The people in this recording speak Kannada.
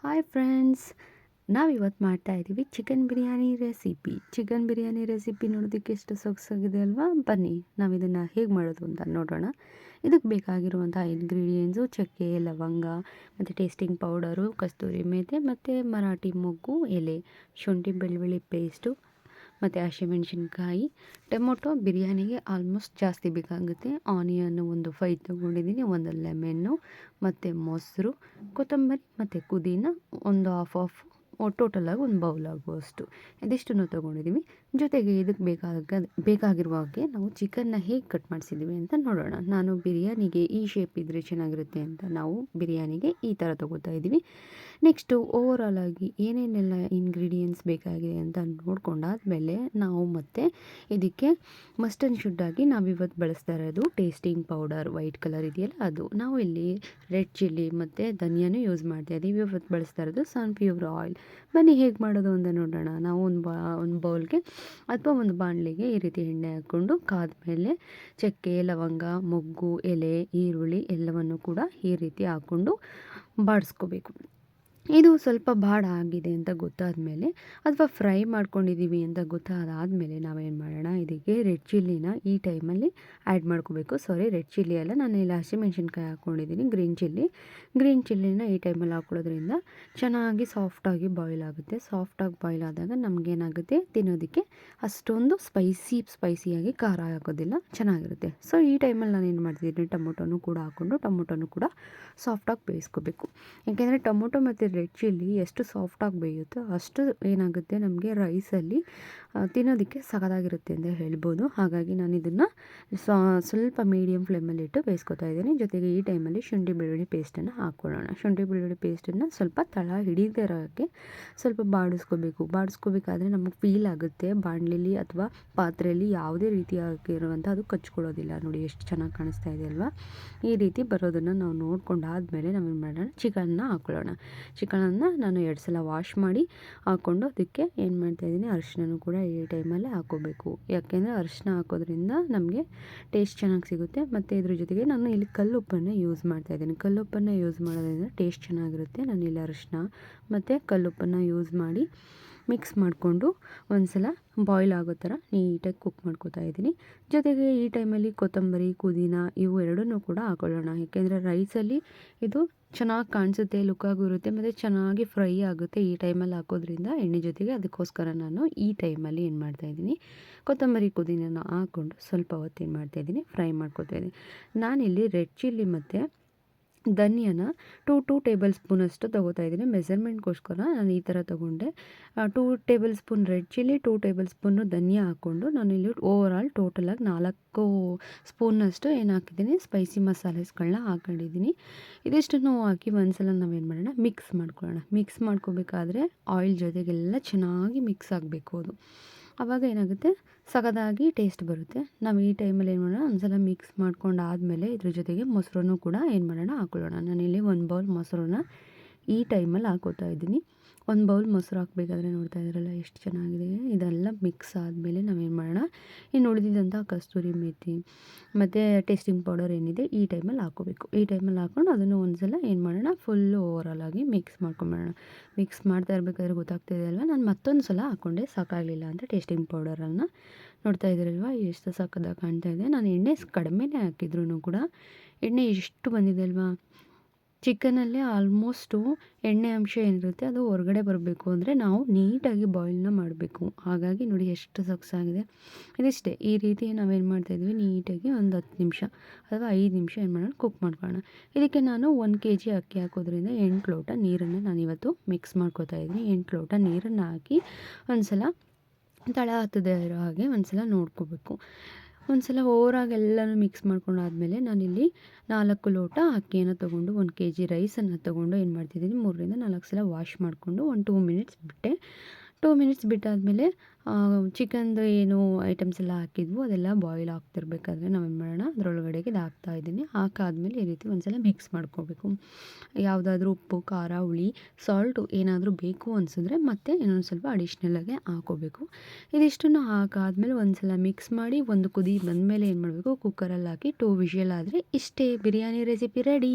ಹಾಯ್ ಫ್ರೆಂಡ್ಸ್, ನಾವಿವತ್ತು ಮಾಡ್ತಾ ಇದ್ದೀವಿ ಚಿಕನ್ ಬಿರಿಯಾನಿ ರೆಸಿಪಿ ನೋಡೋದಕ್ಕೆ ಎಷ್ಟು ಸೊಗಸಾಗಿದೆ ಅಲ್ವಾ. ಬನ್ನಿ ನಾವು ಇದನ್ನು ಹೇಗೆ ಮಾಡೋದು ಅಂತ ನೋಡೋಣ. ಇದಕ್ಕೆ ಬೇಕಾಗಿರುವಂಥ ಇಂಗ್ರೀಡಿಯೆಂಟ್ಸು ಚಕ್ಕೆ, ಲವಂಗ ಮತ್ತು ಟೇಸ್ಟಿಂಗ್ ಪೌಡರು, ಕಸ್ತೂರಿ ಮೇಥಿ ಮತ್ತು ಮರಾಠಿ ಮೊಗ್ಗು ಎಲೆ, ಶುಂಠಿ ಬೆಳ್ಳುಳ್ಳಿ ಪೇಸ್ಟು ಮತ್ತು ಹಸಿಮೆಣ್ಸಿನ್ಕಾಯಿ, ಟೊಮೊಟೊ ಬಿರಿಯಾನಿಗೆ ಆಲ್ಮೋಸ್ಟ್ ಜಾಸ್ತಿ ಬೇಕಾಗುತ್ತೆ. ಆನಿಯನ್ನು ಒಂದು 5 ತೊಗೊಂಡಿದ್ದೀನಿ, ಒಂದು ಲೆಮೆನ್ನು ಮತ್ತು ಮೊಸರು, ಕೊತ್ತಂಬರಿ ಮತ್ತು ಪುದೀನ ಒಂದು ಹಾಫ್ ಟೋಟಲಾಗಿ ಒಂದು ಬೌಲ್ ಆಗುವಷ್ಟು ಇದಿಷ್ಟನ್ನು ತೊಗೊಂಡಿದ್ದೀವಿ. ಜೊತೆಗೆ ಇದಕ್ಕೆ ಬೇಕಾಗಿರುವ ಹಾಗೆ ನಾವು ಚಿಕನ್ನ ಹೇಗೆ ಕಟ್ ಮಾಡಿಸಿದ್ದೀವಿ ಅಂತ ನೋಡೋಣ. ನಾನು ಬಿರಿಯಾನಿಗೆ ಈ ಶೇಪ್ ಇದ್ದರೆ ಚೆನ್ನಾಗಿರುತ್ತೆ ಅಂತ ನಾವು ಬಿರಿಯಾನಿಗೆ ಈ ಥರ ತೊಗೋತಾ ಇದ್ದೀವಿ. ನೆಕ್ಸ್ಟು ಓವರಾಲ್ ಆಗಿ ಏನೇನೆಲ್ಲ ಇಂಗ್ರೀಡಿಯೆಂಟ್ಸ್ ಬೇಕಾಗಿದೆ ಅಂತ ನೋಡ್ಕೊಂಡಾದ್ಮೇಲೆ ನಾವು ಮತ್ತೆ ಇದಕ್ಕೆ ಮಸ್ಟ್ ಆ್ಯಂಡ್ ಶುಡ್ ಆಗಿ ನಾವಿವತ್ತು ಬಳಸ್ತಾ ಇರೋದು ಟೇಸ್ಟಿಂಗ್ ಪೌಡರ್ ವೈಟ್ ಕಲರ್ ಇದೆಯಲ್ಲ ಅದು. ನಾವು ಇಲ್ಲಿ ರೆಡ್ ಚಿಲ್ಲಿ ಮತ್ತು ಧನಿಯಾನು ಯೂಸ್ ಮಾಡ್ತಾ ಇದ್ದೀವಿ. ಇವತ್ತು ಬಳಸ್ತಾ ಇರೋದು ಸನ್ಫ್ಲವರ್ ಆಯಿಲ್. ಬನ್ನಿ ಹೇಗೆ ಮಾಡೋದು ಅಂತ ನೋಡೋಣ. ನಾವು ಒಂದು ಬೌಲ್ಗೆ ಅಥವಾ ಒಂದು ಬಾಣಲಿಗೆ ಈ ರೀತಿ ಎಣ್ಣೆ ಹಾಕ್ಕೊಂಡು ಕಾದ್ಮೇಲೆ ಚಕ್ಕೆ, ಲವಂಗ, ಮೊಗ್ಗು, ಎಲೆ, ಈರುಳ್ಳಿ ಎಲ್ಲವನ್ನು ಕೂಡ ಈ ರೀತಿ ಹಾಕ್ಕೊಂಡು ಬಾಡಿಸ್ಕೋಬೇಕು. ಇದು ಸ್ವಲ್ಪ ಬಾಡ ಆಗಿದೆ ಅಂತ ಗೊತ್ತಾದ ಮೇಲೆ ಅಥವಾ ಫ್ರೈ ಮಾಡ್ಕೊಂಡಿದ್ದೀವಿ ಅಂತ ಗೊತ್ತಾದಾದಮೇಲೆ ನಾವೇನು ಮಾಡೋಣ, ಇದಕ್ಕೆ ರೆಡ್ ಚಿಲ್ಲಿನ ಈ ಟೈಮಲ್ಲಿ ಆ್ಯಡ್ ಮಾಡ್ಕೋಬೇಕು. ರೆಡ್ ಚಿಲ್ಲಿ ಅಲ್ಲ, ನಾನು ಇಲ್ಲಿ ಹಸಿಮೆಣ್ಸಿನ್ಕಾಯಿ ಹಾಕ್ಕೊಂಡಿದ್ದೀನಿ, ಗ್ರೀನ್ ಚಿಲ್ಲಿನ ಈ ಟೈಮಲ್ಲಿ ಹಾಕ್ಕೊಳ್ಳೋದ್ರಿಂದ ಚೆನ್ನಾಗಿ ಸಾಫ್ಟಾಗಿ ಬಾಯ್ಲ್ ಆಗುತ್ತೆ. ಸಾಫ್ಟಾಗಿ ಬಾಯ್ಲ್ ಆದಾಗ ನಮಗೇನಾಗುತ್ತೆ, ತಿನ್ನೋದಕ್ಕೆ ಅಷ್ಟೊಂದು ಸ್ಪೈಸಿಯಾಗಿ ಖಾರ ಆಗೋದಿಲ್ಲ, ಚೆನ್ನಾಗಿರುತ್ತೆ. ಈ ಟೈಮಲ್ಲಿ ನಾನು ಏನು ಮಾಡ್ತಿದ್ದೀನಿ, ಟೊಮೊಟೊನು ಕೂಡ ಹಾಕ್ಕೊಂಡು ಟೊಮೊಟೊನು ಕೂಡ ಸಾಫ್ಟಾಗಿ ಬೇಯಿಸ್ಕೋಬೇಕು. ಯಾಕೆಂದರೆ ಟೊಮೊಟೊ ಮತ್ತು ರೆಡ್ ಚಿಲ್ಲಿ ಎಷ್ಟು ಸಾಫ್ಟಾಗಿ ಬೇಯುತ್ತೋ ಅಷ್ಟು ಏನಾಗುತ್ತೆ, ನಮಗೆ ರೈಸಲ್ಲಿ ತಿನ್ನೋದಕ್ಕೆ ಸಖತ್ತಾಗಿರುತ್ತೆ ಅಂತ ಹೇಳ್ಬೋದು. ಹಾಗಾಗಿ ನಾನು ಇದನ್ನು ಸ್ವಲ್ಪ ಮೀಡಿಯಮ್ ಫ್ಲೇಮಲ್ಲಿ ಇಟ್ಟು ಬೇಯಿಸ್ಕೊತಾ ಇದ್ದೀನಿ. ಜೊತೆಗೆ ಈ ಟೈಮಲ್ಲಿ ಶುಂಠಿ ಬೆಳ್ಳುಳ್ಳಿ ಪೇಸ್ಟನ್ನು ಹಾಕ್ಕೊಳ್ಳೋಣ. ಶುಂಠಿ ಬೆಳ್ಳುಳ್ಳಿ ಪೇಸ್ಟನ್ನು ಸ್ವಲ್ಪ ತಳ ಹಿಡಿದೇ ಇರೋಕ್ಕೆ ಸ್ವಲ್ಪ ಬಾಡಿಸ್ಕೋಬೇಕಾದ್ರೆ ನಮಗೆ ಫೀಲ್ ಆಗುತ್ತೆ. ಬಾಣಲಿಲಿ ಅಥವಾ ಪಾತ್ರೆಯಲ್ಲಿ ಯಾವುದೇ ರೀತಿಯಾಗಿರುವಂಥ ಅದು ಕಚ್ಕೊಳ್ಳೋದಿಲ್ಲ. ನೋಡಿ ಎಷ್ಟು ಚೆನ್ನಾಗಿ ಕಾಣಿಸ್ತಾ ಇದೆ ಅಲ್ವಾ. ಈ ರೀತಿ ಬರೋದನ್ನು ನಾವು ನೋಡ್ಕೊಂಡಾದ್ಮೇಲೆ ನಾವೇನು ಮಾಡೋಣ, ಚಿಕನ್ನ ಹಾಕ್ಕೊಳ್ಳೋಣ. ಚಿಕನನ್ನು ನಾನು 2 ಸಲ ವಾಶ್ ಮಾಡಿ ಹಾಕ್ಕೊಂಡು ಅದಕ್ಕೆ ಏನು ಮಾಡ್ತಾಯಿದ್ದೀನಿ, ಅರಿಶಿನೂ ಕೂಡ ಈ ಟೈಮಲ್ಲೇ ಹಾಕ್ಕೋಬೇಕು. ಯಾಕೆಂದರೆ ಅರಿಶಿನ ಹಾಕೋದ್ರಿಂದ ನಮಗೆ ಟೇಸ್ಟ್ ಚೆನ್ನಾಗಿ ಸಿಗುತ್ತೆ. ಮತ್ತು ಇದ್ರ ಜೊತೆಗೆ ನಾನು ಇಲ್ಲಿ ಕಲ್ಲುಪ್ಪನ್ನು ಯೂಸ್ ಮಾಡ್ತಾಯಿದ್ದೀನಿ. ಕಲ್ಲುಪ್ಪನ್ನು ಯೂಸ್ ಮಾಡೋದ್ರಿಂದ ಟೇಸ್ಟ್ ಚೆನ್ನಾಗಿರುತ್ತೆ. ನಾನು ಇಲ್ಲಿ ಅರಿಶಿನ ಮತ್ತು ಕಲ್ಲುಪ್ಪನ್ನು ಯೂಸ್ ಮಾಡಿ ಮಿಕ್ಸ್ ಮಾಡಿಕೊಂಡು ಒಂದು ಸಲ ಬಾಯ್ಲ್ ಆಗೋ ಥರ ನೀಟಾಗಿ ಕುಕ್ ಮಾಡ್ಕೋತಾ ಇದ್ದೀನಿ. ಜೊತೆಗೆ ಈ ಟೈಮಲ್ಲಿ ಕೊತ್ತಂಬರಿ, ಪುದೀನ ಇವು ಎರಡನ್ನೂ ಕೂಡ ಹಾಕೊಳ್ಳೋಣ. ಯಾಕೆಂದರೆ ರೈಸಲ್ಲಿ ಇದು ಚೆನ್ನಾಗಿ ಕಾಣಿಸುತ್ತೆ, ಲುಕ್ಕಾಗೂ ಇರುತ್ತೆ ಮತ್ತು ಚೆನ್ನಾಗಿ ಫ್ರೈ ಆಗುತ್ತೆ ಈ ಟೈಮಲ್ಲಿ ಹಾಕೋದ್ರಿಂದ ಎಣ್ಣೆ ಜೊತೆಗೆ. ಅದಕ್ಕೋಸ್ಕರ ನಾನು ಈ ಟೈಮಲ್ಲಿ ಏನು ಮಾಡ್ತಾಯಿದ್ದೀನಿ, ಕೊತ್ತಂಬರಿ, ಪುದೀನನ ಹಾಕ್ಕೊಂಡು ಸ್ವಲ್ಪ ಹೊತ್ತು ಏನು ಮಾಡ್ತಾಯಿದ್ದೀನಿ, ಫ್ರೈ ಮಾಡ್ಕೋತಾ ಇದ್ದೀನಿ. ನಾನಿಲ್ಲಿ ರೆಡ್ ಚಿಲ್ಲಿ ಮತ್ತು ಧನಿಯಾನ 2 ಟೇಬಲ್ ಸ್ಪೂನಷ್ಟು ತೊಗೋತಾ ಇದ್ದೀನಿ. ಮೆಸರ್ಮೆಂಟ್ಗೋಸ್ಕರ ನಾನು ಈ ಥರ ತೊಗೊಂಡೆ. 2 tablespoon red chilli, 2 tablespoon ಧನಿಯಾ ಹಾಕ್ಕೊಂಡು ನಾನಿಲ್ಲಿ ಓವರಾಲ್ ಟೋಟಲಾಗಿ 4 ಸ್ಪೂನಷ್ಟು ಏನು ಹಾಕಿದ್ದೀನಿ, ಸ್ಪೈಸಿ ಮಸಾಲೆಸ್ಗಳನ್ನ ಹಾಕ್ಕೊಂಡಿದ್ದೀನಿ. ಇದಿಷ್ಟನ್ನು ಹಾಕಿ ಒಂದು ಸಲ ನಾವೇನು ಮಾಡೋಣ, ಮಿಕ್ಸ್ ಮಾಡ್ಕೊಳ್ಳೋಣ. ಮಿಕ್ಸ್ ಮಾಡ್ಕೋಬೇಕಾದ್ರೆ ಆಯಿಲ್ ಜೊತೆಗೆಲ್ಲ ಚೆನ್ನಾಗಿ ಮಿಕ್ಸ್ ಆಗಬೇಕು. ಅದು ಆವಾಗ ಏನಾಗುತ್ತೆ, ಸಖತ್ತಾಗಿ ಟೇಸ್ಟ್ ಬರುತ್ತೆ. ನಾವು ಈ ಟೈಮಲ್ಲಿ ಏನು ಮಾಡೋಣ, ಒಂದು ಸಲ ಮಿಕ್ಸ್ ಮಾಡ್ಕೊಂಡಾದಮೇಲೆ ಇದ್ರ ಜೊತೆಗೆ ಮೊಸರನ್ನು ಕೂಡ ಏನು ಮಾಡೋಣ, ಹಾಕ್ಕೊಳ್ಳೋಣ. ನಾನಿಲ್ಲಿ 1 ಬೌಲ್ ಮೊಸರನ್ನ ಈ ಟೈಮಲ್ಲಿ ಹಾಕೋತಾ ಇದ್ದೀನಿ. 1 ಬೌಲ್ ಮೊಸರು ಹಾಕಬೇಕಾದ್ರೆ ನೋಡ್ತಾ ಇದ್ದೀರಲ್ಲ ಎಷ್ಟು ಚೆನ್ನಾಗಿದೆ. ಇದೆಲ್ಲ ಮಿಕ್ಸ್ ಆದಮೇಲೆ ನಾವೇನು ಮಾಡೋಣ, ಇನ್ನು ಉಳಿದಿದ್ದಂಥ ಕಸ್ತೂರಿ ಮೇಥಿ ಮತ್ತು ಟೇಸ್ಟಿಂಗ್ ಪೌಡರ್ ಏನಿದೆ ಈ ಟೈಮಲ್ಲಿ ಹಾಕ್ಕೋಬೇಕು. ಈ ಟೈಮಲ್ಲಿ ಹಾಕ್ಕೊಂಡು ಅದನ್ನು ಒಂದು ಸಲ ಏನು ಮಾಡೋಣ, ಫುಲ್ಲು ಓವರಾಲಾಗಿ ಮಿಕ್ಸ್ ಮಾಡ್ಕೊಂಬಿಡೋಣ. ಮಿಕ್ಸ್ ಮಾಡ್ತಾ ಇರಬೇಕಾದ್ರೆ ಗೊತ್ತಾಗ್ತಿದೆ ಅಲ್ವಾ, ನಾನು ಮತ್ತೊಂದು ಸಲ ಹಾಕ್ಕೊಂಡೆ, ಸಾಕಾಗಲಿಲ್ಲ ಅಂತ ಟೇಸ್ಟಿಂಗ್ ಪೌಡರನ್ನು. ನೋಡ್ತಾ ಇದ್ದೀರಲ್ವ ಎಷ್ಟು ಸಕ್ಕತ್ತಾಗಿ ಕಾಣ್ತಾ ಇದೆ. ನಾನು ಎಣ್ಣೆ ಕಡಿಮೆನೇ ಹಾಕಿದ್ರೂ ಕೂಡ ಎಣ್ಣೆ ಎಷ್ಟು ಬಂದಿದೆ ಅಲ್ವಾ. ಚಿಕನಲ್ಲೇ ಆಲ್ಮೋಸ್ಟು ಎಣ್ಣೆ ಅಂಶ ಏನಿರುತ್ತೆ ಅದು ಹೊರಗಡೆ ಬರಬೇಕು ಅಂದರೆ ನಾವು ನೀಟಾಗಿ ಬಾಯ್ಲ್ನ ಮಾಡಬೇಕು. ಹಾಗಾಗಿ ನೋಡಿ ಎಷ್ಟು ಸೊಗಸಾಗಿದೆ. ಇದಿಷ್ಟೇ, ಈ ರೀತಿ ನಾವೇನು ಮಾಡ್ತಾಯಿದ್ವಿ, ನೀಟಾಗಿ ಒಂದು 10 ನಿಮಿಷ ಅಥವಾ 5 ನಿಮಿಷ ಏನು ಮಾಡೋಣ, ಕುಕ್ ಮಾಡ್ಕೊಳ್ಳೋಣ. ಇದಕ್ಕೆ ನಾನು 1 kg ಅಕ್ಕಿ ಹಾಕೋದ್ರಿಂದ 8 ಲೋಟ ನೀರನ್ನು ನಾನಿವತ್ತು ಮಿಕ್ಸ್ ಮಾಡ್ಕೋತಾ ಇದ್ದೀನಿ. 8 ಲೋಟ ನೀರನ್ನು ಹಾಕಿ ಒಂದು ಸಲ ತಳ ಹತ್ತದೇ ಇರೋ ಹಾಗೆ ಒಂದು ಸಲ ನೋಡ್ಕೋಬೇಕು. ಒಂದು ಸಲ ಓವರಾಗಿ ಎಲ್ಲನೂ ಮಿಕ್ಸ್ ಮಾಡ್ಕೊಂಡಾದ್ಮೇಲೆ ನಾನಿಲ್ಲಿ 4 ಲೋಟ ಅಕ್ಕಿಯನ್ನು ತೊಗೊಂಡು 1 kg ರೈಸನ್ನು ತೊಗೊಂಡು ಏನು ಮಾಡ್ತಿದ್ದೀನಿ, 3ರಿಂದ 4 ಸಲ ವಾಶ್ ಮಾಡಿಕೊಂಡು ಒಂದು 2 ಮಿನಿಟ್ಸ್ ಬಿಟ್ಟೆ. 2 ಮಿನಿಟ್ಸ್ ಬಿಟ್ಟಾದಮೇಲೆ ಚಿಕನ್ದು ಏನು ಐಟಮ್ಸ್ ಎಲ್ಲ ಹಾಕಿದ್ವು ಅದೆಲ್ಲ ಬಾಯ್ಲ್ ಆಗ್ತಿರ್ಬೇಕಾದ್ರೆ ನಾವೇನು ಮಾಡೋಣ, ಅದರೊಳಗಡೆಗೆ ಇದು ಹಾಕ್ತಾಯಿದ್ದೀನಿ. ಹಾಕಾದ್ಮೇಲೆ ಈ ರೀತಿ ಒಂದು ಸಲ ಮಿಕ್ಸ್ ಮಾಡ್ಕೋಬೇಕು. ಯಾವುದಾದ್ರೂ ಉಪ್ಪು, ಖಾರ, ಹುಳಿ, ಸಾಲ್ಟು ಏನಾದರೂ ಬೇಕು ಅನಿಸಿದ್ರೆ ಮತ್ತೆ ಇನ್ನೊಂದು ಸ್ವಲ್ಪ ಅಡಿಷ್ನಲಾಗಿ ಹಾಕ್ಕೋಬೇಕು. ಇದಿಷ್ಟನ್ನು ಹಾಕಾದ್ಮೇಲೆ ಒಂದು ಸಲ ಮಿಕ್ಸ್ ಮಾಡಿ ಒಂದು ಕುದಿ ಬಂದಮೇಲೆ ಏನು ಮಾಡಬೇಕು, ಕುಕ್ಕರಲ್ಲಿ ಹಾಕಿ 2 ವಿಷಲ್ ಆದರೆ ಇಷ್ಟೇ, ಬಿರಿಯಾನಿ ರೆಸಿಪಿ ರೆಡಿ.